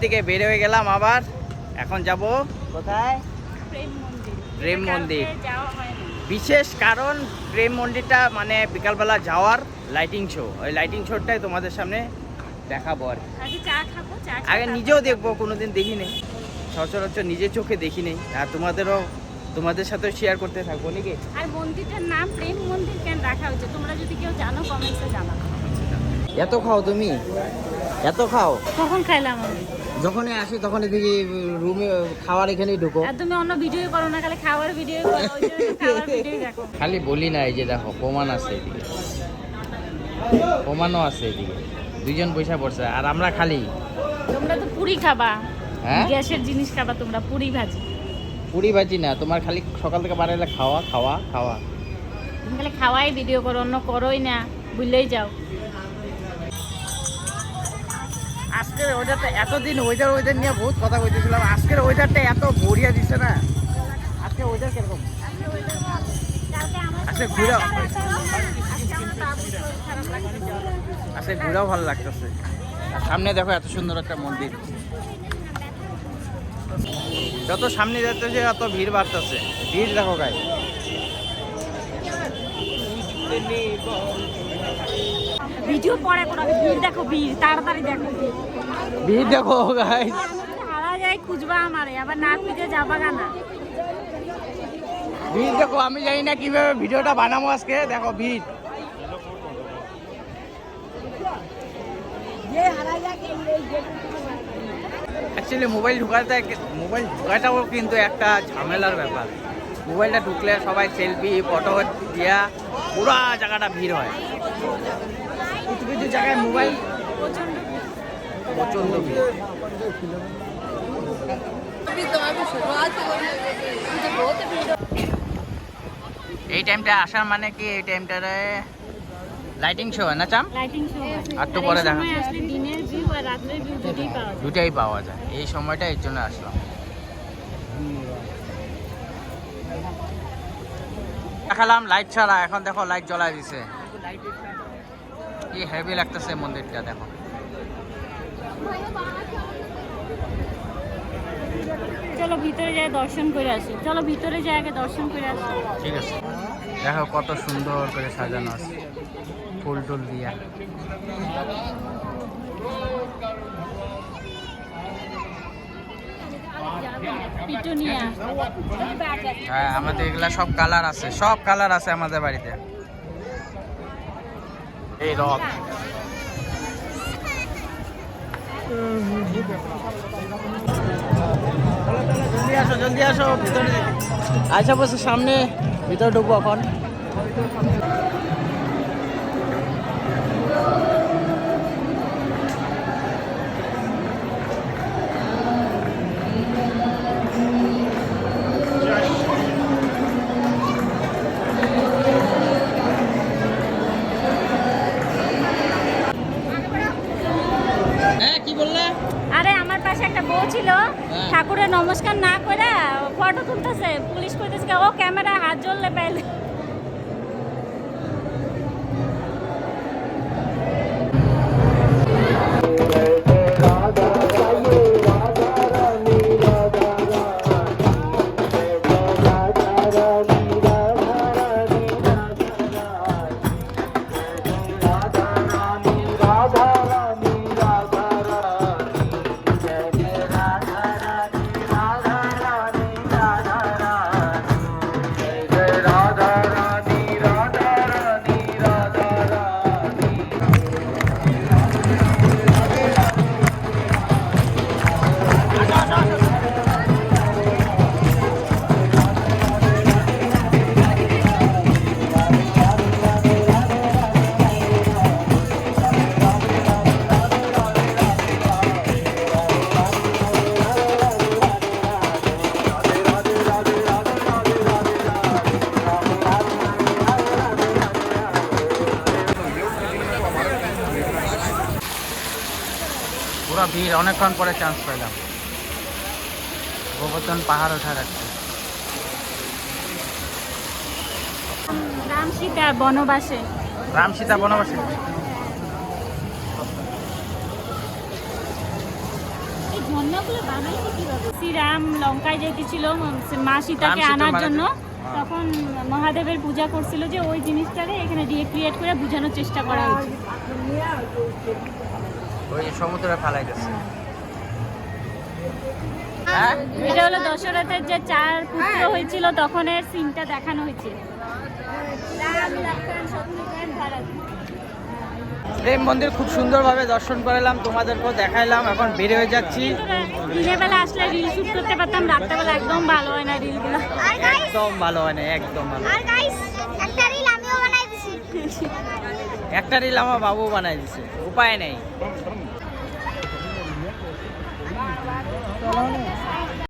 থেকে বের হয়ে গেলাম আবার। এখন যাব কোথায়? প্রেম মন্দির। বিশেষ কারণ প্রেম মন্দিরটা মানে বিকালবেলা যাওয়ার লাইটিং শো, ওই লাইটিং শোটাই তোমাদের সামনে দেখাবো আর আগে নিজেও দেখবো, কোনোদিন দেখিনি সচরাচর, নিজের চোখে দেখিনি, আর তোমাদের সাথেও শেয়ার করতে থাকবো নাকি। আর মন্দিরটার নাম প্রেম মন্দির কেন রাখা হয়েছে তোমরা যদি কেউ জানো কমেন্টসে জানাও। এত খাও তুমি? এত খাও? কখন খাইলাম আমি? যখনই আসি তখনই দেখি রুমে খাওয়ার এখানেই ঢুকো। আর তুমি অন্য ভিডিও করো না, খালি খাওয়ার ভিডিও করো, ওই জন্য খাওয়ার ভিডিও দেখো। খালি বলি না, এই যে দেখো প্রমাণ আছে এদিকে, প্রমাণও আছে এদিকে, দুইজন পয়সা পড়ছে আর আমরা খালি। তোমরা তো পুরি খাবা, হ্যাঁ গ্যাসের জিনিস খাবা তোমরা, পুরি ভাজি। পুরি ভাজি না, তোমার খালি সকাল থেকে বাড়াইলে খাওয়া খাওয়া খাওয়া। তুমি খালি খাওয়াই ভিডিও করো, অন্য করোই না, ভুললেই যাও। আজকের ওয়েদারটা, এতদিন ওয়েদার নিয়ে বহুত কথা কইতেছিলাম, আজকের ওয়েদারটা এত বড়িয়া দিচ্ছে না। আজকে ওয়েদার কিরকম? আজকে ঘুরাও, আজকে ঘুরাও ভালো লাগতেছে। সামনে দেখো এত সুন্দর একটা মন্দির, যত সামনে যাচ্ছে তত ভিড় বাড়তেছে। ভিড় দেখো গাই, ভিডিও পরে করো, ভিড় দেখো, ভিড় তাড়াতাড়ি দেখো, ভিড় দেখো গাইস। হারা যায় খুঁজবা আমারে, আবার না খুঁজে যাবা না। ভিড় দেখো, আমি জানি না কিভাবে ভিডিওটা বানাবো আজকে। দেখো ভিড়, অ্যাকচুয়ালি মোবাইল ঢোকাটাও কিন্তু একটা ঝামেলার ব্যাপার। মোবাইলটা ঢুকলে সবাই সেলফি ফটো দিয়া পুরো জায়গাটা ভিড় হয়। কিছু কিছু জায়গায় মোবাইল প্রচন্ড ভিড়। এই টাইমটা আসার মানে কি, এই টাইমটারে লাইটিং শো না চাম, লাইটিং শো আর তো পরে দেখা, আসলে দিনের ভিউ আর রাতের ভিউ দুটাই পাওয়া যায় এই সময়টা, এর জন্য আসলাম। দেখালাম লাইট ছাড়া, এখন দেখো লাইট জ্বলাই দিছে, কি হেভি লাগতেছে মন্দিরটা দেখো। চলো ভিতরে যাই দর্শন করে আসি, চলো ভিতরে যাই আগে দর্শন করে আসি। ঠিক আছে, দেখো কত সুন্দর করে সাজানো আছে ফুল টুল দিয়া। পিটুনিয়া, হ্যাঁ আমাদের এগুলা সব কালার আছে, সব কালার আছে আমাদের বাড়িতে। এই রথ, জলদি আসো ভিতরে। আচ্ছা বসে সামনে, ভিতরে ঢুকবো এখন। কি বললা? আরে আমার পাশে একটা বউ ছিল, ঠাকুরের নমস্কার না করে ফটো তুলতেছে, পুলিশ কইতেছে ও ক্যামেরা হাত জ্বললে পাইলে। পুরো ভিড়, অনেকক্ষণ পরে চান্স পেলাম। গোবর্ধন পাহাড় ওঠা যাচ্ছে। রাম সীতা বনবাসে, রাম সীতা বনবাসে। এই ঝর্ণাগুলো বানাইছে কিভাবে? শ্রীরাম লঙ্কায় যেতেছিল মা সীতাকে রাম সীতা আনার মারা জন্য, হ্যাঁ। তখন মহাদেবের পূজা করছিল, যে ওই জিনিসটারে এখানে রিক্রিয়েট করে বোঝানোর চেষ্টা করা হয়েছে। ওই সমুদ্রে ফেলাই গেছে। হ্যাঁ এটা হলো দশরথের যে 4 পুত্র হয়েছিল তখনের সিনটা দেখানো হয়েছে। রাম লক্ষ্মণ শত্রুঘ্ন ভরত। প্রেম মন্দির খুব সুন্দরভাবে দর্শন করালাম, তোমাদেরকেও দেখাইলাম। এখন বের হয়ে যাচ্ছি। দিনের বেলা আসলে রিল শুট করতে পারতাম, রাত্রেবেলা একদম ভালো হয় না রিলগুলো। একদম ভালো হয় না, একদম ভালো। আর গাইস একটা রিল আমিও বানাই দিছি। একটা রিল আমার বাবু বানাই দিছে, উপায় নেই।